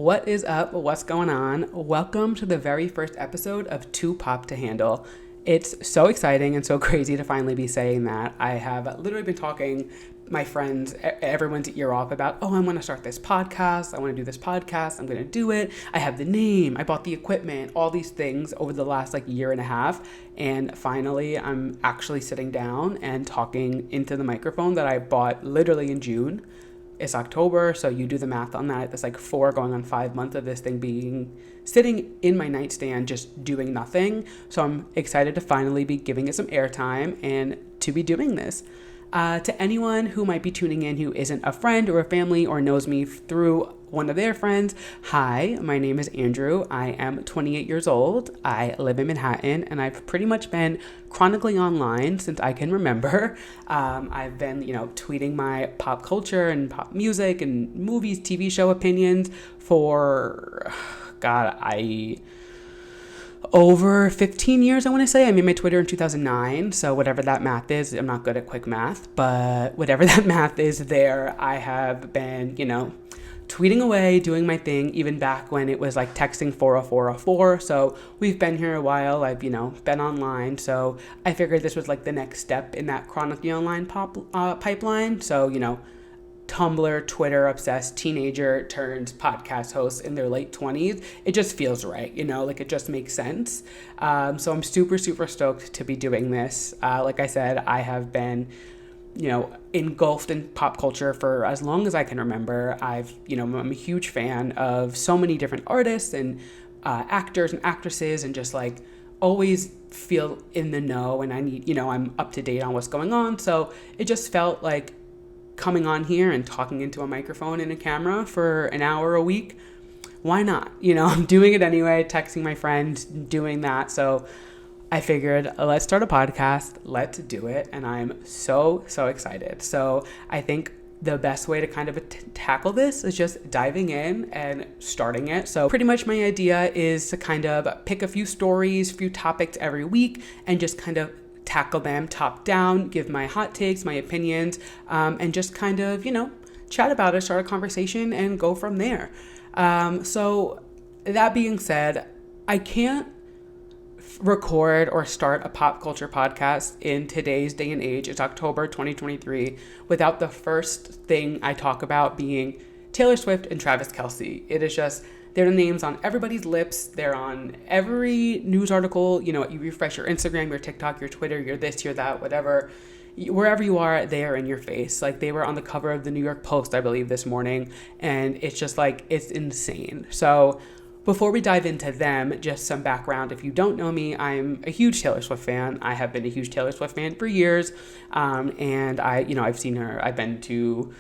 What is up? What's going on? Welcome to the very first episode of Too Pop to Handle. It's so exciting and so crazy to finally be saying that. I have literally been talking my friends, everyone's ear off about, I want to start this podcast. I want to do this podcast. I'm going to do it. I have the name. I bought the equipment, all these things over the last year and a half. And finally, I'm actually sitting down and talking into the microphone that I bought literally in June. It's October, so you do the math on that. That's 4 going on 5 months of this thing being sitting in my nightstand, just doing nothing. So I'm excited to finally be giving it some airtime and to be doing this. To anyone who might be tuning in who isn't a friend or a family or knows me through one of their friends, hi, my name is Andrew. I am 28 years old. I live in Manhattan, and I've pretty much been chronically online since I can remember. I've been, tweeting my pop culture and pop music and movies, TV show opinions for, over 15 years, I want to say. I made my Twitter in 2009, so whatever that math is, I'm not good at quick math, but whatever that math is there, I have been, tweeting away, doing my thing, even back when it was texting 40404. So we've been here a while. I've, been online. So I figured this was the next step in that chronically online pipeline. So, Tumblr, Twitter obsessed teenager turns podcast host in their late 20s. It just feels right, it just makes sense. So I'm super, super stoked to be doing this. Like I said, I have been, engulfed in pop culture for as long as I can remember. I'm a huge fan of so many different artists and actors and actresses, and just always feel in the know, and I need, I'm up to date on what's going on. So it just felt like coming on here and talking into a microphone and a camera for an hour a week. Why not? I'm doing it anyway, texting my friend, doing that. So I figured, let's start a podcast, let's do it. And I'm so, so excited. So I think the best way to kind of tackle this is just diving in and starting it. So pretty much my idea is to kind of pick a few stories, few topics every week, and just kind of tackle them top down, give my hot takes, my opinions, and just kind of, chat about it, start a conversation, and go from there. So that being said, I can't record or start a pop culture podcast in today's day and age. It's October 2023 without the first thing I talk about being Taylor Swift and Travis Kelce. It is just, they're the names on everybody's lips. They're on every news article. You refresh your Instagram, your TikTok, your Twitter, your this, your that, whatever. Wherever you are, they are in your face. They were on the cover of the New York Post, I believe, this morning. And it's just it's insane. So before we dive into them, just some background. If you don't know me, I'm a huge Taylor Swift fan. I have been a huge Taylor Swift fan for years. And I've seen her. I've been to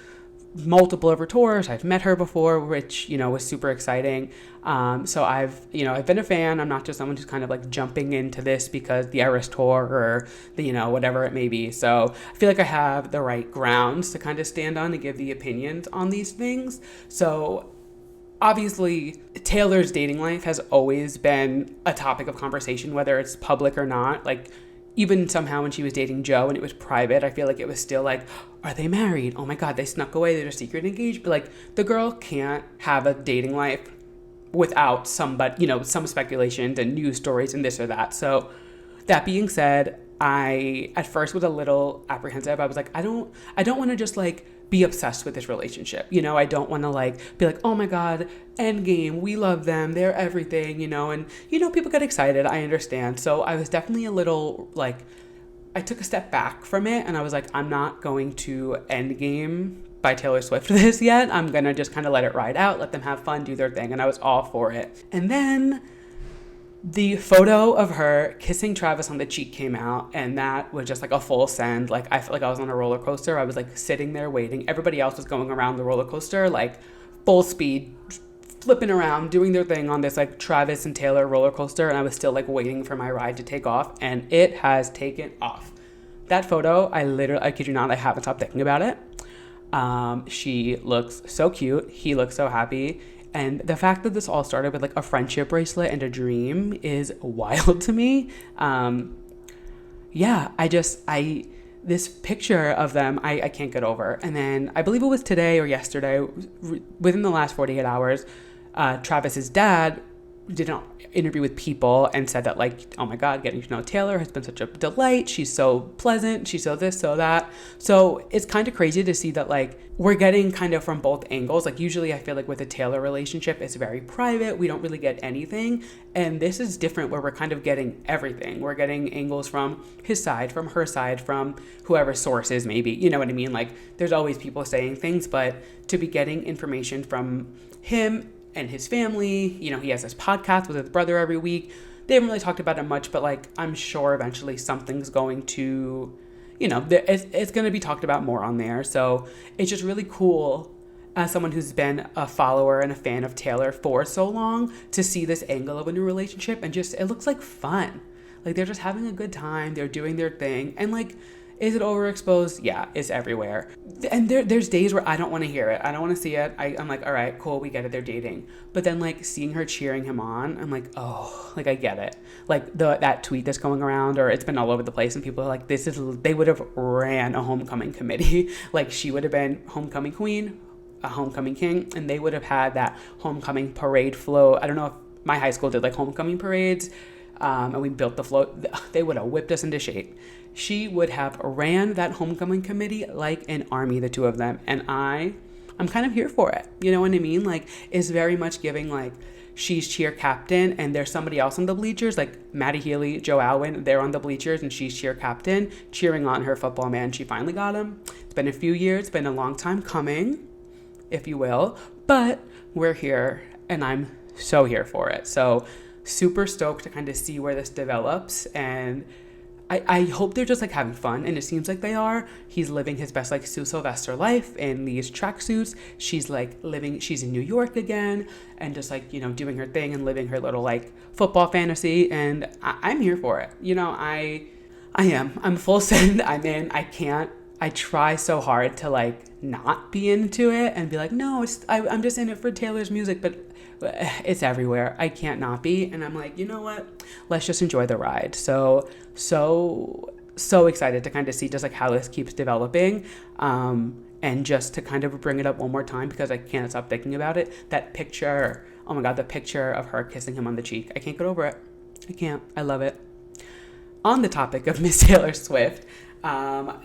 multiple of her tours. I've met her before, which, was super exciting. So I've been a fan. I'm not just someone who's kind of jumping into this because the Eras tour or the, whatever it may be. So I feel I have the right grounds to kind of stand on and give the opinions on these things. So obviously, Taylor's dating life has always been a topic of conversation, whether it's public or not. Even somehow when she was dating Joe and it was private, I feel it was still are they married? Oh my God, they snuck away. They're secret engaged. But the girl can't have a dating life without somebody, some speculations and news stories and this or that. So that being said, I at first was a little apprehensive. I was I don't want to just be obsessed with this relationship. I don't want to be oh my God, endgame, we love them, they're everything, and people get excited. I understand. So I was definitely a little I took a step back from it, and I was I'm not going to endgame by Taylor Swift this yet. I'm going to just kind of let it ride out, let them have fun, do their thing. And I was all for it. And then the photo of her kissing Travis on the cheek came out, and that was just a full send. I felt I was on a roller coaster. I was sitting there waiting. Everybody else was going around the roller coaster, full speed, flipping around, doing their thing on this Travis and Taylor roller coaster, and I was still waiting for my ride to take off, and it has taken off. That photo, I kid you not, I haven't stopped thinking about it. She looks so cute. He looks so happy. And the fact that this all started with a friendship bracelet and a dream is wild to me. This picture of them, I can't get over. And then I believe it was today or yesterday, within the last 48 hours, Travis's dad did an interview with People and said that, like, oh my God, getting to know Taylor has been such a delight. She's so pleasant. She's so this, so that. So it's kind of crazy to see that, like, we're getting kind of from both angles. Like, usually I feel like with a Taylor relationship, it's very private. We don't really get anything. And this is different, where we're kind of getting everything. We're getting angles from his side, from her side, from whoever source is, maybe. You know what I mean? Like, there's always people saying things, but to be getting information from him and his family, you know, he has this podcast with his brother every week. They haven't really talked about it much, but, like, I'm sure eventually something's going to, you know, it's going to be talked about more on there. So it's just really cool, as someone who's been a follower and a fan of Taylor for so long, to see this angle of a new relationship. And just, it looks like fun. Like, they're just having a good time. They're doing their thing. And, like, is it overexposed? Yeah, it's everywhere. And there's days where I don't want to hear it. I don't want to see it. I'm like, all right, cool, we get it, they're dating. But then, like, seeing her cheering him on, I'm like, oh, like, I get it. Like, that tweet that's going around, or it's been all over the place, and people are like, they would have ran a homecoming committee. Like, she would have been homecoming queen, a homecoming king, and they would have had that homecoming parade float. I don't know if my high school did, like, homecoming parades, and we built the float. They would have whipped us into shape. She would have ran that homecoming committee like an army, the two of them. And I'm kind of here for it. You know what I mean? Like, it's very much giving, like, she's cheer captain and there's somebody else on the bleachers, like Maddie Healy, Joe Alwyn, they're on the bleachers and she's cheer captain, cheering on her football man. She finally got him. It's been a few years. It's been a long time coming, if you will. But we're here and I'm so here for it. So super stoked to kind of see where this develops, and I hope they're just, like, having fun, and it seems like they are. He's living his best, like, Sue Sylvester life in these tracksuits. She's, like, she's in New York again, and just, like, you know, doing her thing and living her little, like, football fantasy, and I'm here for it. You know, I am. I'm full send. I'm in. I try so hard to, like, not be into it and be like, no, I'm just in it for Taylor's music, but it's everywhere. I can't not be. And I'm like, you know what? Let's just enjoy the ride. So excited to kind of see just, like, how this keeps developing. And just to kind of bring it up one more time, because I can't stop thinking about it. That picture, oh my God, the picture of her kissing him on the cheek. I can't get over it. I can't. I love it. On the topic of Miss Taylor Swift,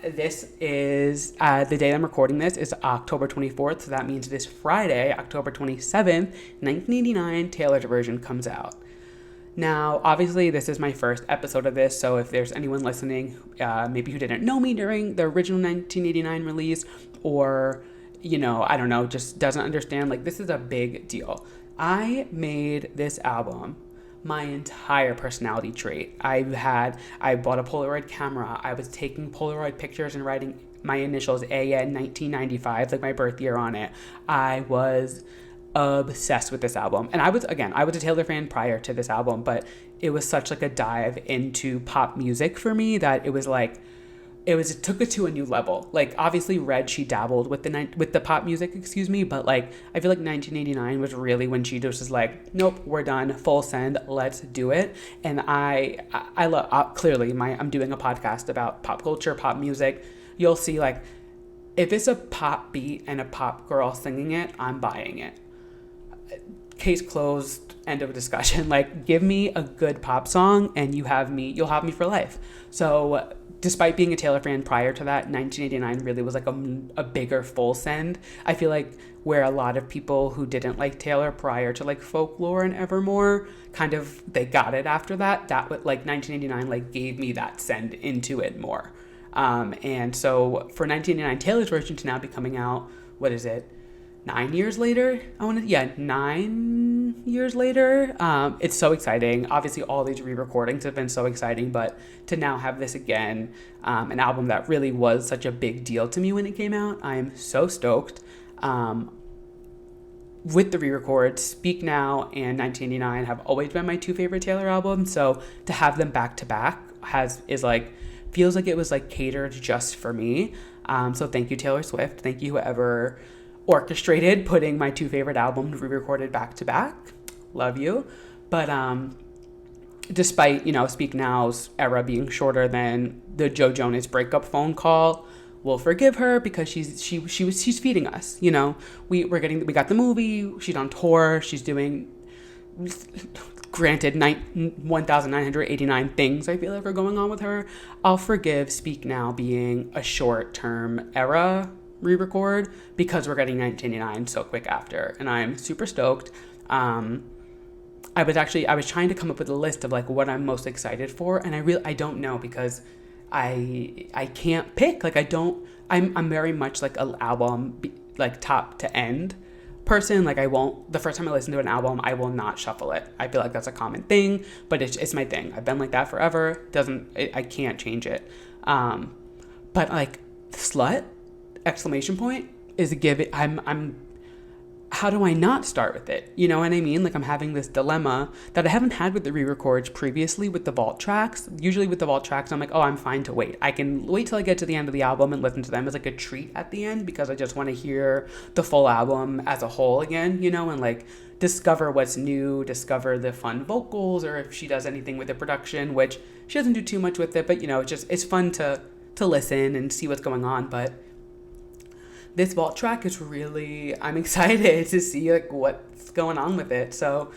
this is, the day I'm recording this is October 24th. So that means this Friday, October 27th, 1989, Taylor's version comes out. Now, obviously, this is my first episode of this. So if there's anyone listening, maybe who didn't know me during the original 1989 release, or, you know, I don't know, just doesn't understand, like, this is a big deal. I made this album my entire personality trait. I bought a Polaroid camera. I was taking Polaroid pictures and writing my initials AN 1995, like my birth year, on it. I was obsessed with this album. And I was a Taylor fan prior to this album, but it was such, like, a dive into pop music for me that it was like, it took it to a new level. Like, obviously Red, she dabbled with the pop music, but, like, I feel like 1989 was really when she just was like, nope, we're done, full send, let's do it. And I love, clearly I'm doing a podcast about pop culture, pop music. You'll see, like, if it's a pop beat and a pop girl singing it, I'm buying it. Case closed, end of discussion. Like, give me a good pop song and you'll have me for life. So despite being a Taylor fan prior to that, 1989 really was, like, a bigger full send. I feel like where a lot of people who didn't like Taylor prior to, like, Folklore and Evermore, kind of, they got it after that. That would, like, 1989, like, gave me that send into it more. And so for 1989 Taylor's version to now be coming out, what is it? 9 years later? 9 years later. It's so exciting. Obviously, all these re-recordings have been so exciting, but to now have this again, an album that really was such a big deal to me when it came out, I'm so stoked. With the re-records, Speak Now and 1989 have always been my two favorite Taylor albums, so to have them back to back feels like it was, like, catered just for me. So thank you, Taylor Swift. Thank you, whoever orchestrated putting my two favorite albums re-recorded back to back. Love you. But despite, you know, Speak Now's era being shorter than the Joe Jonas breakup phone call, we'll forgive her because she's feeding us. You know, we got the movie. She's on tour. She's doing, granted, 1,989 things I feel like are going on with her. I'll forgive Speak Now being a short-term era re-record because we're getting 1989 so quick after, and I'm super stoked. I was trying to come up with a list of like what I'm most excited for, and I don't know because I can't pick. Like I'm very much like an album like top to end person. Like the first time I listen to an album, I will not shuffle it. I feel like that's a common thing, but it's my thing. I've been like that forever. I can't change it. But like Slut exclamation point is a give it. I'm how do I not start with it? You know what I mean? Like I'm having this dilemma that I haven't had with the re-records previously with the vault tracks. Usually with the vault tracks, I'm like, oh, I'm fine to wait. I can wait till I get to the end of the album and listen to them as like a treat at the end because I just want to hear the full album as a whole again, you know, and like discover what's new, discover the fun vocals, or if she does anything with the production, which she doesn't do too much with it, but you know, it's fun to listen and see what's going on. But this vault track is really, I'm excited to see like what's going on with it. So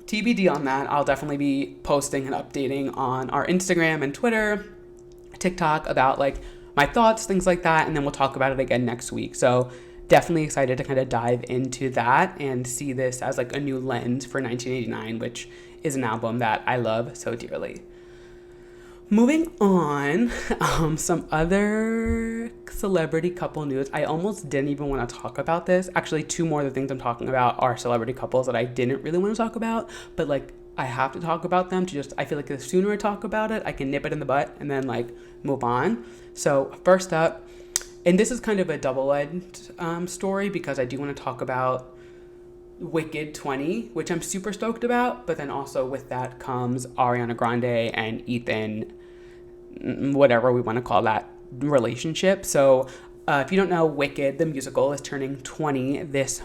TBD on that. I'll definitely be posting and updating on our Instagram and Twitter, TikTok about like my thoughts, things like that. And then we'll talk about it again next week. So definitely excited to kind of dive into that and see this as like a new lens for 1989, which is an album that I love so dearly. Moving on, some other celebrity couple news. I almost didn't even want to talk about this. Actually, two more of the things I'm talking about are celebrity couples that I didn't really want to talk about, but like I have to talk about them I feel like the sooner I talk about it, I can nip it in the butt and then like move on. So first up, and this is kind of a double-edged story because I do want to talk about Wicked 20, which I'm super stoked about, but then also with that comes Ariana Grande and Ethan, whatever we want to call that relationship. So if you don't know, Wicked, the musical, is turning 20 this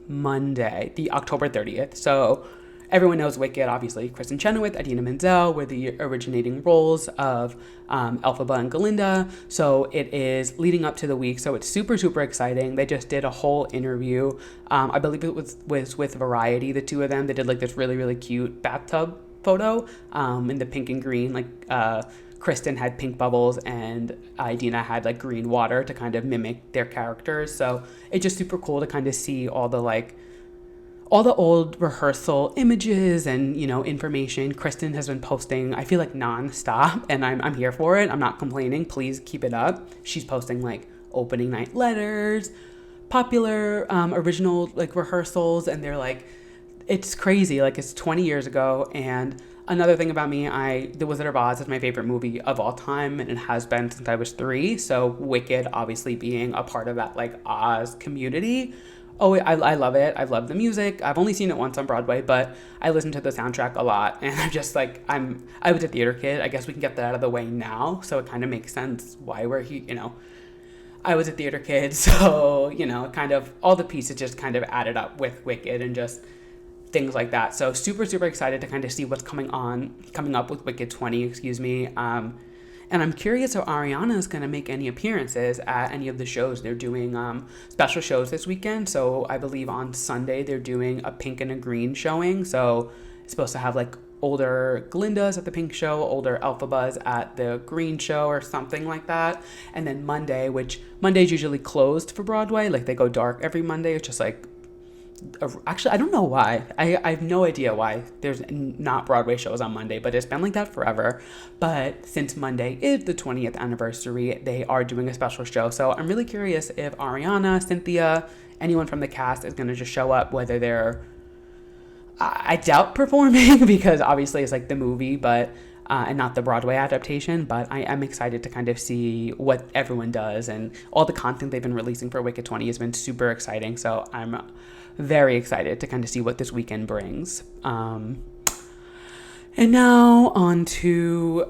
Monday, the October 30th. So everyone knows Wicked, obviously. Kristen Chenoweth, Idina Menzel were the originating roles of Elphaba and Galinda. So it is leading up to the week. So it's super, super exciting. They just did a whole interview. I believe it was with Variety, the two of them. They did like this really, really cute bathtub photo in the pink and green. Like Kristen had pink bubbles and Idina had like green water to kind of mimic their characters. So it's just super cool to kind of see all the old rehearsal images and, you know, information. Kristen has been posting, I feel like nonstop, and I'm here for it. I'm not complaining. Please keep it up. She's posting like opening night letters, popular original like rehearsals, and they're like, it's crazy. Like it's 20 years ago. And another thing about me, The Wizard of Oz is my favorite movie of all time, and it has been since I was 3. So Wicked obviously being a part of that like Oz community. Oh, I love it. I love the music. I've only seen it once on Broadway, but I listen to the soundtrack a lot. And I'm just like, I was a theater kid. I guess we can get that out of the way now. So it kind of makes sense why we're here, you know. I was a theater kid, so, you know, kind of all the pieces just kind of added up with Wicked and just things like that. So super, super excited to kind of see what's coming up with Wicked 20, excuse me. And I'm curious how Ariana is going to make any appearances at any of the shows. They're doing special shows this weekend. So I believe on Sunday they're doing a pink and a green showing. So it's supposed to have like older Galindas at the pink show, older Elphabas at the green show or something like that. And then Monday, which Monday's usually closed for Broadway. Like they go dark every Monday. It's just like, actually, I don't know why. I have no idea why there's not Broadway shows on Monday, but it's been like that forever. But since Monday is the 20th anniversary, they are doing a special show. So I'm really curious if Ariana, Cynthia, anyone from the cast is going to just show up, whether they're, I doubt performing because obviously it's like the movie, but and not the Broadway adaptation, but I am excited to kind of see what everyone does, and all the content they've been releasing for Wicked 20 has been super exciting. So I'm very excited to kind of see what this weekend brings. And now on to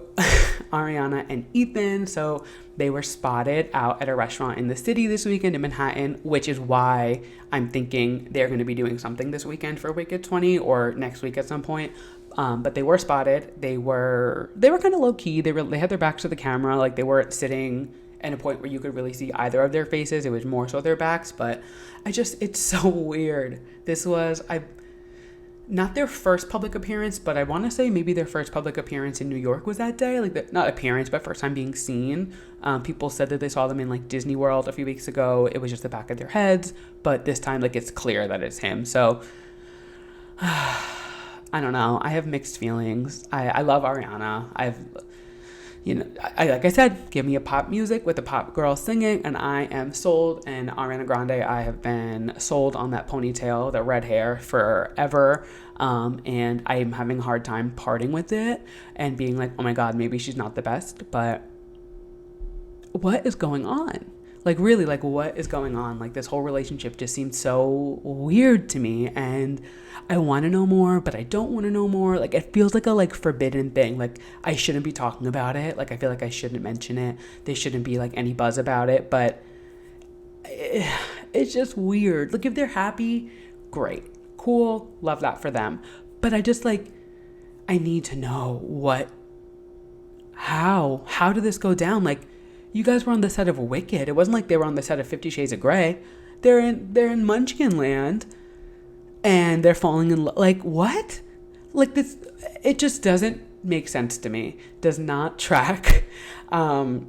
Ariana and Ethan. So they were spotted out at a restaurant in the city this weekend in Manhattan, which is why I'm thinking they're going to be doing something this weekend for Wicked 20 or next week at some point. But they were spotted. They were kind of low key. They had their backs to the camera, like they weren't sitting and a point where you could really see either of their faces. It was more so their backs, but it's so weird. This was, not their first public appearance, but I want to say maybe their first public appearance in New York was that day. Like, not appearance, but first time being seen. People said that they saw them in like Disney World a few weeks ago. It was just the back of their heads, but this time, like, it's clear that it's him. So I don't know. I have mixed feelings. I love Ariana. Like I said, give me a pop music with a pop girl singing and I am sold. And Ariana Grande, I have been sold on that ponytail, the red hair forever. And I am having a hard time parting with it and being like, oh my God, maybe she's not the best. But what is going on? Like, really, like, what is going on? Like, this whole relationship just seems so weird to me, and I want to know more, but I don't want to know more. Like, it feels like a, like, forbidden thing. Like, I shouldn't be talking about it. Like, I feel like I shouldn't mention it. There shouldn't be, like, any buzz about it, but it's just weird. Like, if they're happy, great. Cool. Love that for them. But I just, like, I need to know how did this go down? Like, you guys were on the set of Wicked. It wasn't like they were on the set of 50 Shades of Grey. They're in Munchkin Land, and they're falling in love. Like, what? Like, this, it just doesn't make sense to me. Does not track. I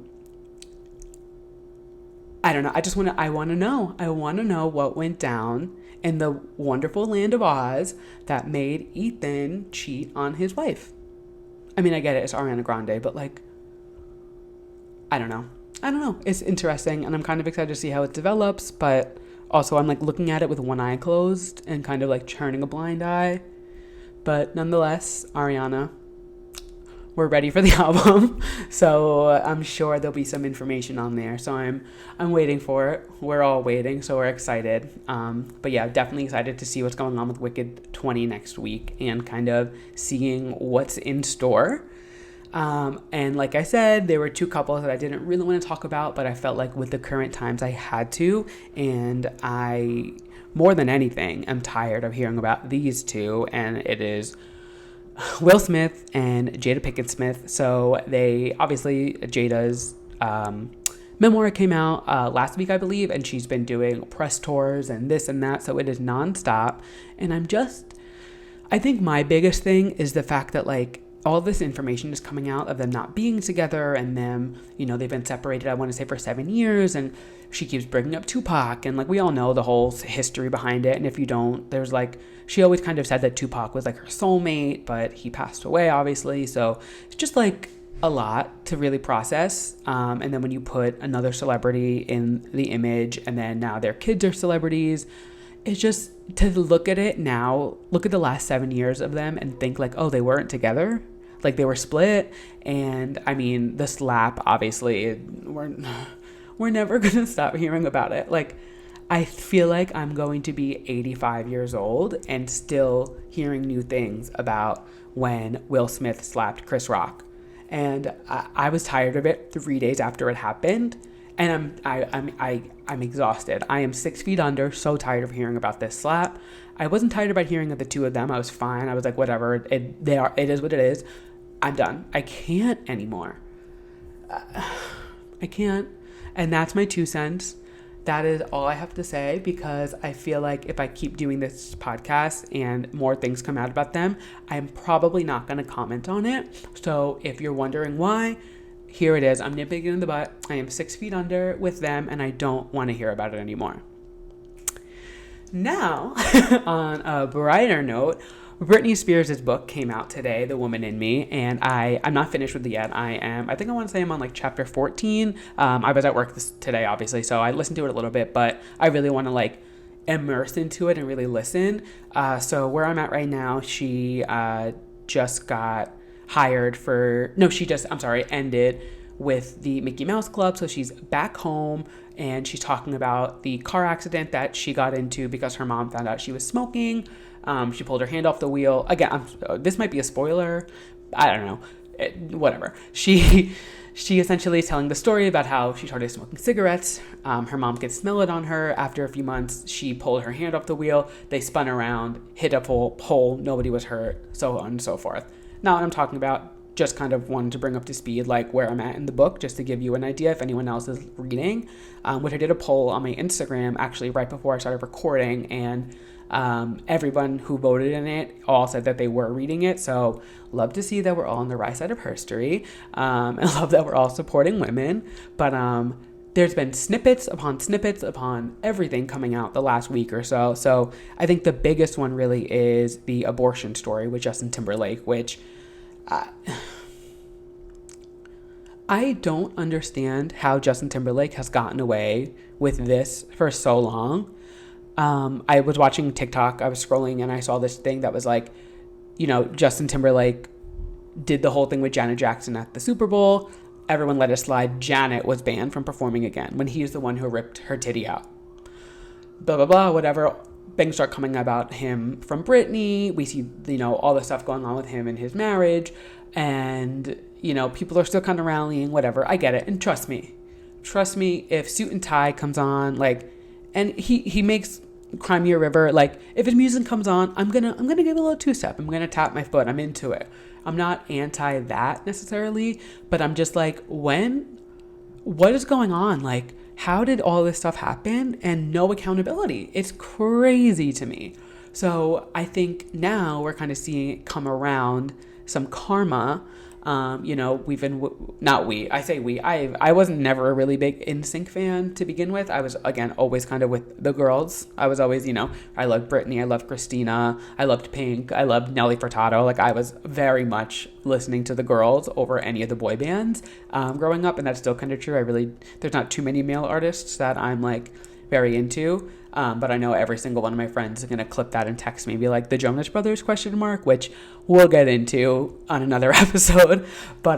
don't know. I want to know. I want to know what went down in the wonderful land of Oz that made Ethan cheat on his wife. I mean, I get it. It's Ariana Grande, but, like, I don't know. It's interesting, and I'm kind of excited to see how it develops, but also I'm, like, looking at it with one eye closed and kind of, like, turning a blind eye. But nonetheless, Ariana, we're ready for the album, so I'm sure there'll be some information on there. So I'm waiting for it. We're all waiting, so we're excited. But yeah, definitely excited to see what's going on with Wicked 20 next week and kind of seeing what's in store. And like I said, there were two couples that I didn't really want to talk about, but I felt like with the current times I had to, and I, more than anything, am tired of hearing about these two, and it is Will Smith and Jada Pinkett Smith. So they, obviously, Jada's memoir came out last week, I believe, and she's been doing press tours and this and that, so it is nonstop. And I think my biggest thing is the fact that, like, all this information is coming out of them not being together and them, they've been separated, I want to say, for 7 years, and she keeps bringing up Tupac, and, like, we all know the whole history behind it, and if you don't, there's, like, she always kind of said that Tupac was, like, her soulmate, but he passed away, obviously, so it's just, like, a lot to really process, and then when you put another celebrity in the image, and then now their kids are celebrities, it's just, to look at it now, look at the last 7 years of them and think, like, oh, they weren't together. Like, they were split, and I mean, the slap, obviously, we're never gonna stop hearing about it. Like, I feel like I'm going to be 85 years old and still hearing new things about when Will Smith slapped Chris Rock, and I was tired of it 3 days after it happened, and I'm exhausted. I am 6 feet under, so tired of hearing about this slap. I wasn't tired about hearing of the two of them. I was fine. I was like, whatever. It is what it is. I'm done. I can't anymore. I can't. And that's my 2 cents. That is all I have to say, because I feel like if I keep doing this podcast and more things come out about them, I'm probably not going to comment on it. So if you're wondering why, here it is. I'm nipping it in the butt. I am 6 feet under with them, and I don't want to hear about it anymore. Now, on a brighter note, Britney Spears' book came out today, The Woman in Me, and I'm not finished with it yet. I think I want to say I'm on, like, chapter 14. I was at work today, obviously, so I listened to it a little bit, but I really want to, like, immerse into it and really listen. So where I'm at right now, she just got hired ended with the Mickey Mouse Club, so she's back home, and she's talking about the car accident that she got into because her mom found out she was smoking. She pulled her hand off the wheel. Again, this might be a spoiler. I don't know. Whatever. She essentially is telling the story about how she started smoking cigarettes. Her mom could smell it on her. After a few months, she pulled her hand off the wheel. They spun around, hit a pole. Nobody was hurt, so on and so forth. Not what I'm talking about. just kind of wanted to bring up to speed like where I'm at in the book, just to give you an idea if anyone else is reading, which I did a poll on my Instagram actually right before I started recording, and everyone who voted in it all said that they were reading it. So love to see that we're all on the right side of history, and love that we're all supporting women. But there's been snippets upon everything coming out the last week or so. So I think the biggest one really is the abortion story with Justin Timberlake, which I don't understand how Justin Timberlake has gotten away with this for so long. I was watching TikTok, I was scrolling, and I saw this thing that was like, Justin Timberlake did the whole thing with Janet Jackson at the Super Bowl. Everyone let it slide. Janet was banned from performing again when he's the one who ripped her titty out. Blah, blah, blah, whatever. Things start coming about him from Britney. We see, all the stuff going on with him and his marriage. And, people are still kind of rallying, whatever. I get it. And trust me, if Suit and Tie comes on, and he makes Cry Me a River, if his music comes on, I'm gonna give a little two-step. I'm gonna tap my foot. I'm into it. I'm not anti that necessarily, but I'm just like, what is going on? How did all this stuff happen and no accountability? It's crazy to me. So I think now we're kind of seeing it come around, some karma. We've been, not we, I say we, I wasn't never a really big NSYNC fan to begin with. I was, again, always kind of with the girls. I was always, I loved Britney, I loved Christina, I loved Pink, I loved Nelly Furtado. I was very much listening to the girls over any of the boy bands growing up, and that's still kind of true. There's not too many male artists that I'm very into. But I know every single one of my friends is going to clip that and text me, be like, the Jonas Brothers ? Which we'll get into on another episode. But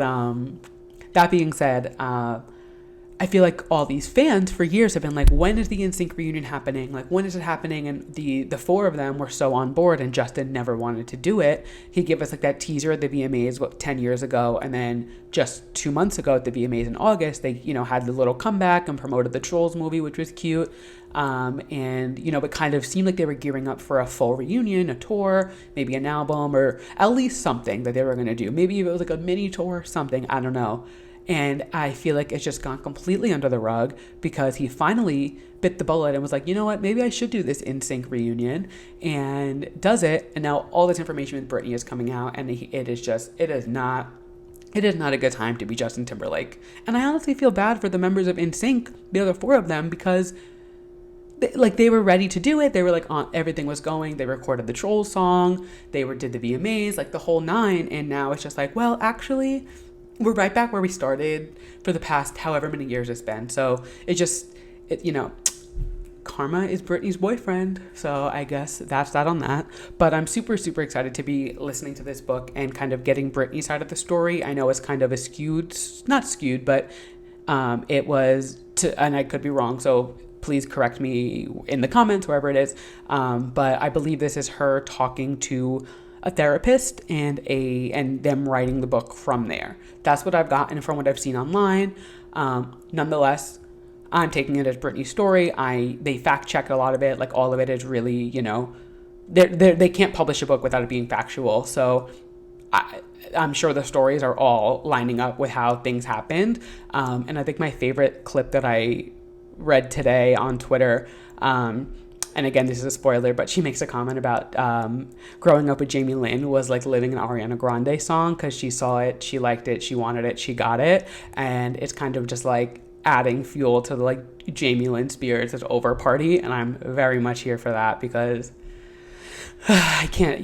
that being said, I feel like all these fans for years have been like, when is the NSYNC reunion happening? When is it happening? And the four of them were so on board, and Justin never wanted to do it. He gave us that teaser at the VMAs 10 years ago, and then just 2 months ago at the VMAs in August, they had the little comeback and promoted the Trolls movie, which was cute. It kind of seemed like they were gearing up for a full reunion, a tour, maybe an album, or at least something that they were going to do. Maybe it was a mini tour, something, I don't know. And I feel like it's just gone completely under the rug because he finally bit the bullet and was like, you know what, maybe I should do this NSYNC reunion, and does it. And now all this information with Britney is coming out, and it is not a good time to be Justin Timberlake. And I honestly feel bad for the members of NSYNC, the other four of them, because they were ready to do it. They were everything was going. They recorded the Troll song. They did the VMAs, the whole nine. And now it's just well, actually, we're right back where we started for the past however many years it's been. So karma is Britney's boyfriend. So I guess that's that on that. But I'm super, super excited to be listening to this book and kind of getting Britney's side of the story. I know it's kind of not skewed, but it was, and I could be wrong. So please correct me in the comments, wherever it is. But I believe this is her talking to a therapist and them writing the book from there. That's what I've gotten from what I've seen online. Nonetheless, I'm taking it as Britney's story. They fact check a lot of it. All of it is really, they can't publish a book without it being factual. So I'm sure the stories are all lining up with how things happened. And I think my favorite clip that I read today on Twitter, and again, this is a spoiler, but she makes a comment about growing up with Jamie Lynn was living an Ariana Grande song because she saw it, she liked it, she wanted it, she got it. And it's kind of just adding fuel to the Jamie Lynn Spears is over party. And I'm very much here for that because I can't,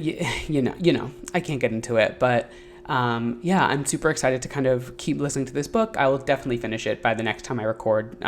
I can't get into it. But I'm super excited to kind of keep listening to this book. I will definitely finish it by the next time I record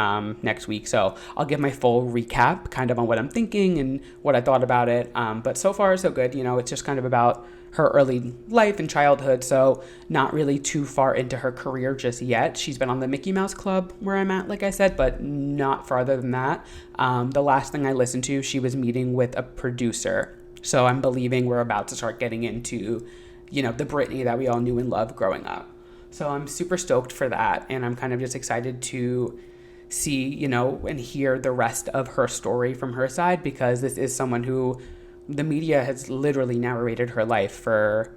next week. So I'll give my full recap kind of on what I'm thinking and what I thought about it. But so far, so good. It's just kind of about her early life and childhood. So not really too far into her career just yet. She's been on the Mickey Mouse Club where I'm at, like I said, but not farther than that. The last thing I listened to, she was meeting with a producer. So I'm believing we're about to start getting into the Britney that we all knew and loved growing up. So I'm super stoked for that. And I'm kind of just excited to see, and hear the rest of her story from her side, because this is someone who the media has literally narrated her life for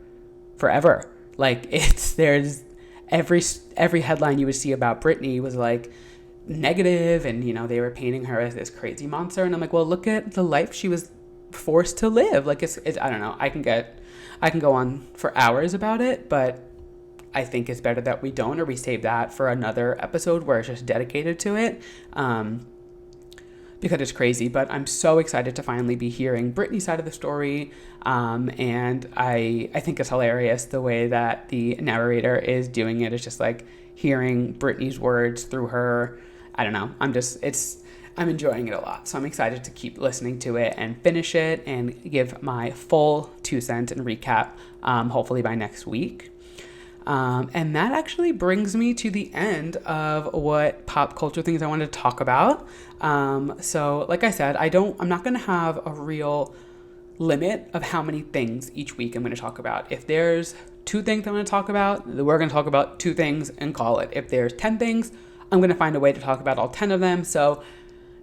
forever. Like there's every headline you would see about Britney was like negative, and they were painting her as this crazy monster, and I'm like, well, look at the life she was forced to live. Like it's I don't know, I can go on for hours about it, but I think it's better that we don't, or we save that for another episode where it's just dedicated to it, because it's crazy. But I'm so excited to finally be hearing Britney's side of the story, and I think it's hilarious the way that the narrator is doing it. It's just like hearing Britney's words through her. I don't know. I'm enjoying it a lot. So I'm excited to keep listening to it and finish it and give my full 2 cents and recap, hopefully by next week. And that actually brings me to the end of what pop culture things I wanted to talk about. So like I said, I'm not going to have a real limit of how many things each week I'm going to talk about. If there's 2 things I'm going to talk about, we're going to talk about 2 things and call it. If there's 10 things, I'm going to find a way to talk about all 10 of them. So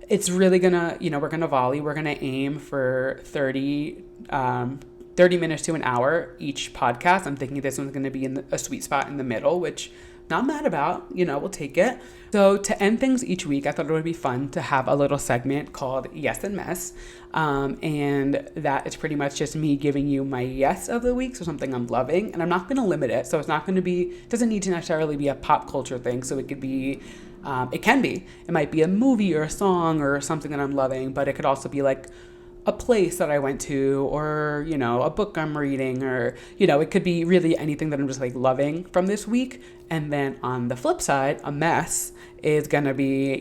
it's really going to, we're going to volley. We're going to aim for 30 minutes to an hour each podcast. I'm thinking this one's going to be in a sweet spot in the middle, which not mad about, we'll take it. So to end things each week, I thought it would be fun to have a little segment called Yes and Mess. And that is pretty much just me giving you my yes of the week, so something I'm loving. And I'm not going to limit it. So it's not going to be, doesn't need to necessarily be a pop culture thing. So it could be, it might be a movie or a song or something that I'm loving, but it could also be like a place that I went to, or, a book I'm reading, or, it could be really anything that I'm just like loving from this week. And then on the flip side, a mess is going to be,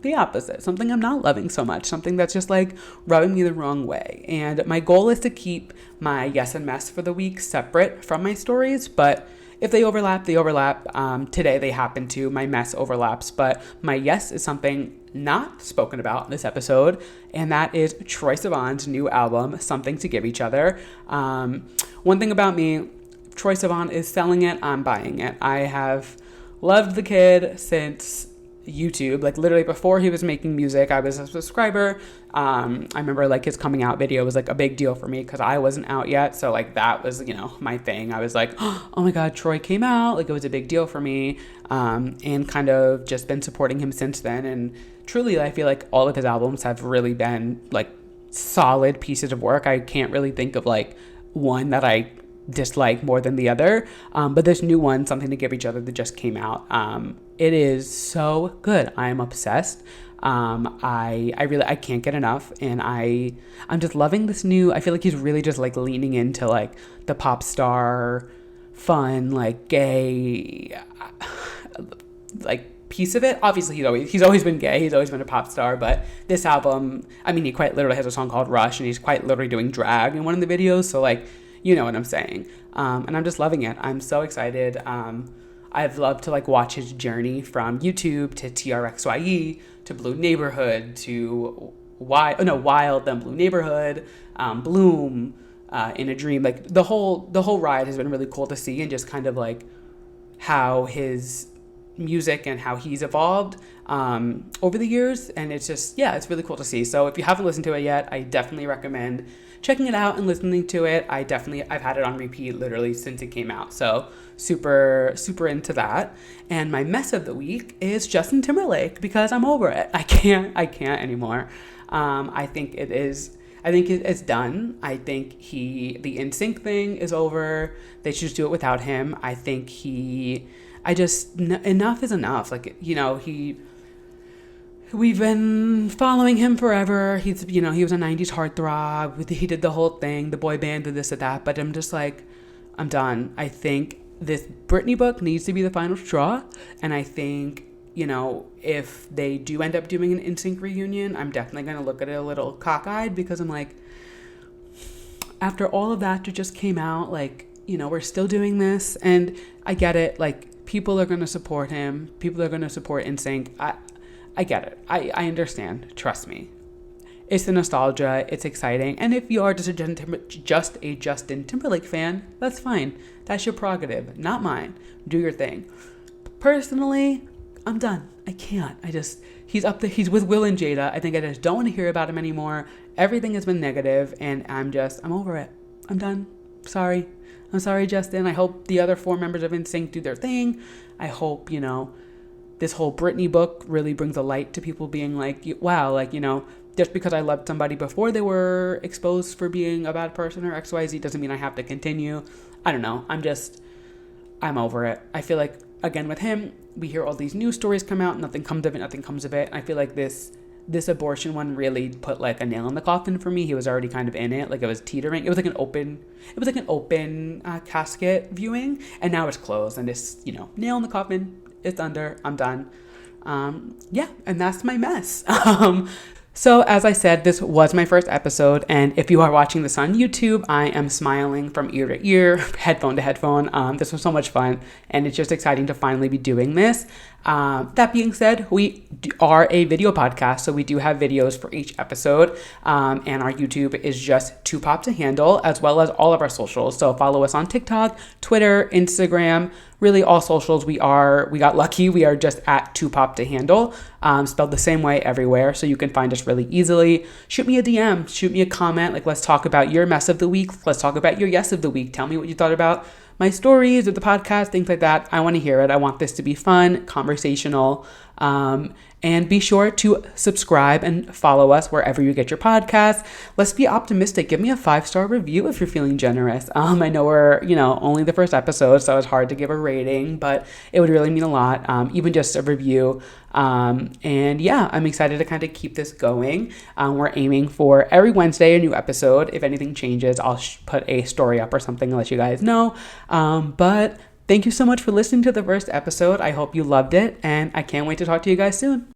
the opposite, something I'm not loving so much, something that's just like rubbing me the wrong way. And my goal is to keep my yes and mess for the week separate from my stories, but if they overlap, they overlap. Today they happen to. My mess overlaps, but my yes is something not spoken about in this episode, and that is Troye Sivan's new album, Something to Give Each Other. One thing about me, Troye Sivan is selling it, I'm buying it. I have loved the kid since YouTube, like literally before he was making music. I was a subscriber. I remember like his coming out video was like a big deal for me because I wasn't out yet, so like that was my thing. I was like, oh my god, Troye came out, like it was a big deal for me, and kind of just been supporting him since then. And truly, I feel like all of his albums have really been like solid pieces of work. I can't really think of like one that I dislike more than the other, but this new one, Something to Give Each Other, that just came out, it is so good. I am obsessed. I can't get enough, and I'm just loving this new, I feel like he's really just like leaning into like the pop star fun, like gay like piece of it. Obviously he's always been gay, he's always been a pop star, but this album, I mean, he quite literally has a song called Rush, and he's quite literally doing drag in one of the videos, so like, you know what I'm saying. And I'm just loving it. I'm so excited. I've loved to like watch his journey from YouTube to TRXYE to Blue Neighborhood to Wild, then Blue Neighborhood, Bloom, In a Dream. Like the whole ride has been really cool to see, and just kind of like how his music and how he's evolved over the years. And it's just, it's really cool to see. So if you haven't listened to it yet, I definitely recommend checking it out and listening to it. I've had it on repeat literally since it came out. So super, super into that. And my mess of the week is Justin Timberlake, because I'm over it. I can't anymore. I think it's done. I think the NSYNC thing is over. They should just do it without him. I think enough is enough. Like, we've been following him forever. He was a 90s heartthrob. He did the whole thing, the boy band, did this and that. But I'm just like, I'm done. I think this Britney book needs to be the final straw. And I think, if they do end up doing an NSYNC reunion, I'm definitely going to look at it a little cockeyed, because I'm like, after all of that just came out, like, we're still doing this. And I get it. Like, people are going to support him. People are going to support NSYNC. I get it. I understand. Trust me. It's the nostalgia. It's exciting. And if you are just a Justin Timberlake fan, that's fine. That's your prerogative, not mine. Do your thing. Personally, I'm done. I can't. He's up there. He's with Will and Jada. I think I just don't want to hear about him anymore. Everything has been negative, and I'm over it. I'm done. Sorry. I'm sorry, Justin. I hope the other 4 members of NSYNC do their thing. I hope, this whole Britney book really brings a light to people being like, wow, like, just because I loved somebody before they were exposed for being a bad person or XYZ doesn't mean I have to continue. I don't know. I'm over it. I feel like, again, with him, we hear all these news stories come out, nothing comes of it. I feel like this abortion one really put like a nail in the coffin for me. He was already kind of in it. Like it was teetering. It was like an open casket viewing, and now it's closed and it's, nail in the coffin. It's under. I'm done. Yeah, and that's my mess. So as I said, this was my first episode, and if you are watching this on YouTube, I am smiling from ear to ear, headphone to headphone. This was so much fun, and it's just exciting to finally be doing this. That being said, we are a video podcast, so we do have videos for each episode, and our YouTube is just Too Pop to Handle, as well as all of our socials. So follow us on TikTok, Twitter, Instagram, really all socials. We got lucky. We are just at Too Pop to Handle, spelled the same way everywhere. So you can find us really easily. Shoot me a DM, shoot me a comment. Like, let's talk about your mess of the week. Let's talk about your yes of the week. Tell me what you thought about my stories or the podcast, things like that. I want to hear it. I want this to be fun, conversational. And be sure to subscribe and follow us wherever you get your podcasts. Let's be optimistic. Give me a 5-star review if you're feeling generous. I know we're, only the first episode, so it's hard to give a rating, but it would really mean a lot, even just a review. And yeah, I'm excited to kind of keep this going. We're aiming for every Wednesday a new episode. If anything changes, I'll put a story up or something to let you guys know. But thank you so much for listening to the first episode. I hope you loved it, and I can't wait to talk to you guys soon.